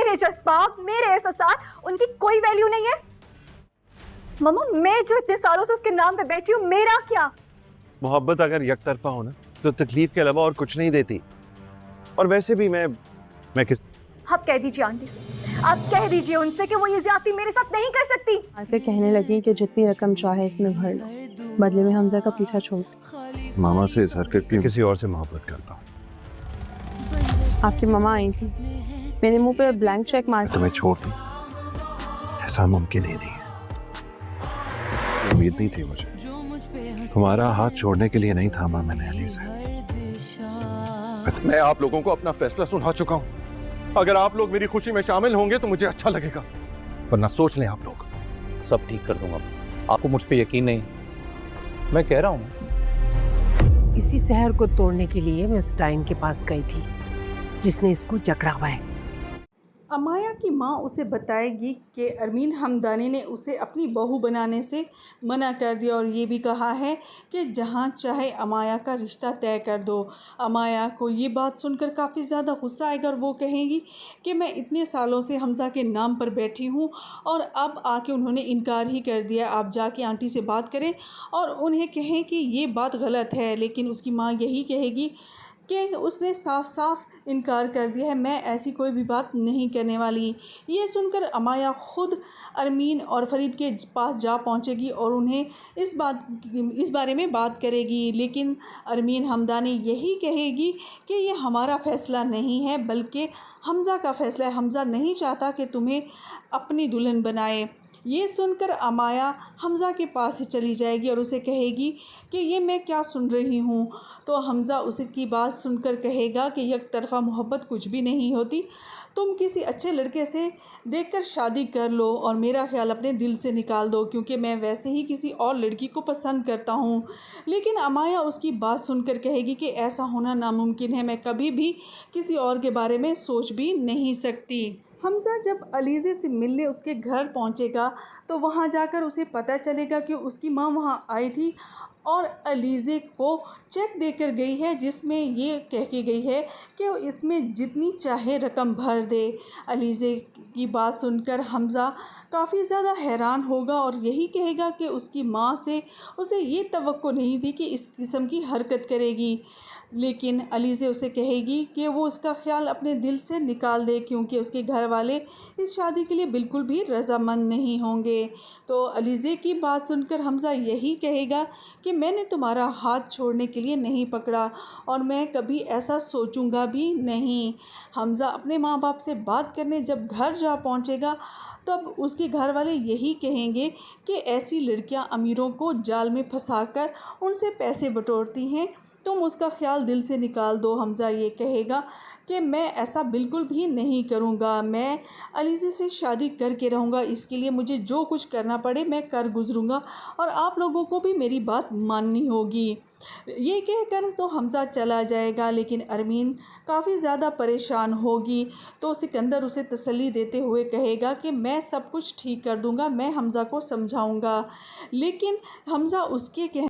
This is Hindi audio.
मेरे जज्बात, मेरे एहसासात, उनकी कोई वैल्यू नहीं है। मम्मा, मैं जो इतने सालों से उसके नाम पे बैठी हूँ, मेरा क्या? मोहब्बत अगर एक तरफा हो ना तो तकलीफ के अलावा और कुछ नहीं देती। और वैसे भी मैं किस आप कह दीजिए आंटी से, आप कह दीजिए उनसे कि वो ये ज्यादती मेरे साथ नहीं कर सकती। आके कहने लगी कि जितनी रकम चाहे इसमें भर लो, बदले में हमजा का पीछा छोड़। मामा से इस हरकत की किसी और से मोहब्बत करता हूँ। आपकी मम्मा आई थी, मेरे मुंह पे ब्लैंक चेक मार। तुम्हें छोड़ दूं ऐसा मुमकिन ही नहीं है। उम्मीद नहीं थी मुझे, तुम्हारा हाथ छोड़ने के लिए नहीं थामा मैंने अली से। मैं आप लोगों को अपना फैसला सुना चुका हूँ। अगर आप लोग मेरी खुशी में शामिल होंगे तो मुझे अच्छा लगेगा, वरना सोच लें आप लोग। सब ठीक कर दूंगा। आपको मुझ पे यकीन नहीं? मैं कह रहा हूँ इसी शहर को तोड़ने के लिए मैं उस डाइन के पास गई थी जिसने इसको जकड़ा हुआ है। अमाया की माँ उसे बताएगी कि अरमीन हमदानी ने उसे अपनी बहू बनाने से मना कर दिया और ये भी कहा है कि जहाँ चाहे अमाया का रिश्ता तय कर दो। अमाया को ये बात सुनकर काफ़ी ज़्यादा गुस्सा आएगा और वो कहेंगी कि मैं इतने सालों से हमज़ा के नाम पर बैठी हूँ और अब आके उन्होंने इनकार ही कर दिया। आप जाके आंटी से बात करें और उन्हें कहें कि ये बात गलत है। लेकिन उसकी माँ यही कहेगी कि उसने साफ साफ इनकार कर दिया है, मैं ऐसी कोई भी बात नहीं करने वाली। ये सुनकर अमाया ख़ुद अरमीन और फ़रीद के पास जा पहुंचेगी और उन्हें इस बारे में बात करेगी। लेकिन अरमीन हमदानी यही कहेगी कि ये हमारा फ़ैसला नहीं है बल्कि हमज़ा का फ़ैसला है। हमज़ा नहीं चाहता कि तुम्हें अपनी दुल्हन बनाए। ये सुनकर अमाया हमज़ा के पास ही चली जाएगी और उसे कहेगी कि ये मैं क्या सुन रही हूँ। तो हमज़ा उसकी बात सुनकर कहेगा कि एक तरफ़ा मोहब्बत कुछ भी नहीं होती, तुम किसी अच्छे लड़के से देखकर शादी कर लो और मेरा ख्याल अपने दिल से निकाल दो, क्योंकि मैं वैसे ही किसी और लड़की को पसंद करता हूँ। लेकिन अमाया उसकी बात सुनकर कहेगी कि ऐसा होना नामुमकिन है, मैं कभी भी किसी और के बारे में सोच भी नहीं सकती। हमज़ा जब अलीज़े से मिलने उसके घर पहुंचेगा तो वहां जाकर उसे पता चलेगा कि उसकी माँ वहां आई थी और अलीज़े को चेक देकर गई है जिसमें ये कह के गई है कि इसमें जितनी चाहे रकम भर दे। अलीज़े की बात सुनकर हमज़ा काफ़ी ज़्यादा हैरान होगा और यही कहेगा कि उसकी माँ से उसे ये तवक्को नहीं थी कि इस किस्म की हरकत करेगी। लेकिन अलीज़े उसे कहेगी कि वो उसका ख्याल अपने दिल से निकाल दे, क्योंकि उसके घर वाले इस शादी के लिए बिल्कुल भी रज़ामंद नहीं होंगे। तो अलीज़े की बात सुनकर हमज़ा यही कहेगा कि मैंने तुम्हारा हाथ छोड़ने के लिए नहीं पकड़ा और मैं कभी ऐसा सोचूंगा भी नहीं। हमज़ा अपने माँ बाप से बात करने जब घर जा पहुँचेगा तब उसके घर वाले यही कहेंगे कि ऐसी लड़कियां अमीरों को जाल में फंसाकर उनसे पैसे बटोरती हैं, तुम उसका ख्याल दिल से निकाल दो। हमज़ा ये कहेगा कि मैं ऐसा बिल्कुल भी नहीं करूँगा, मैं अलीज़े से शादी करके रहूँगा, इसके लिए मुझे जो कुछ करना पड़े मैं कर गुज़रूँगा और आप लोगों को भी मेरी बात माननी होगी। ये कहकर तो हमज़ा चला जाएगा। लेकिन अरमीन काफ़ी ज़्यादा परेशान होगी तो सिकंदर उसे तसल्ली देते हुए कहेगा कि मैं सब कुछ ठीक कर दूँगा, मैं हमज़ा को समझाऊँगा। लेकिन हमज़ा उसके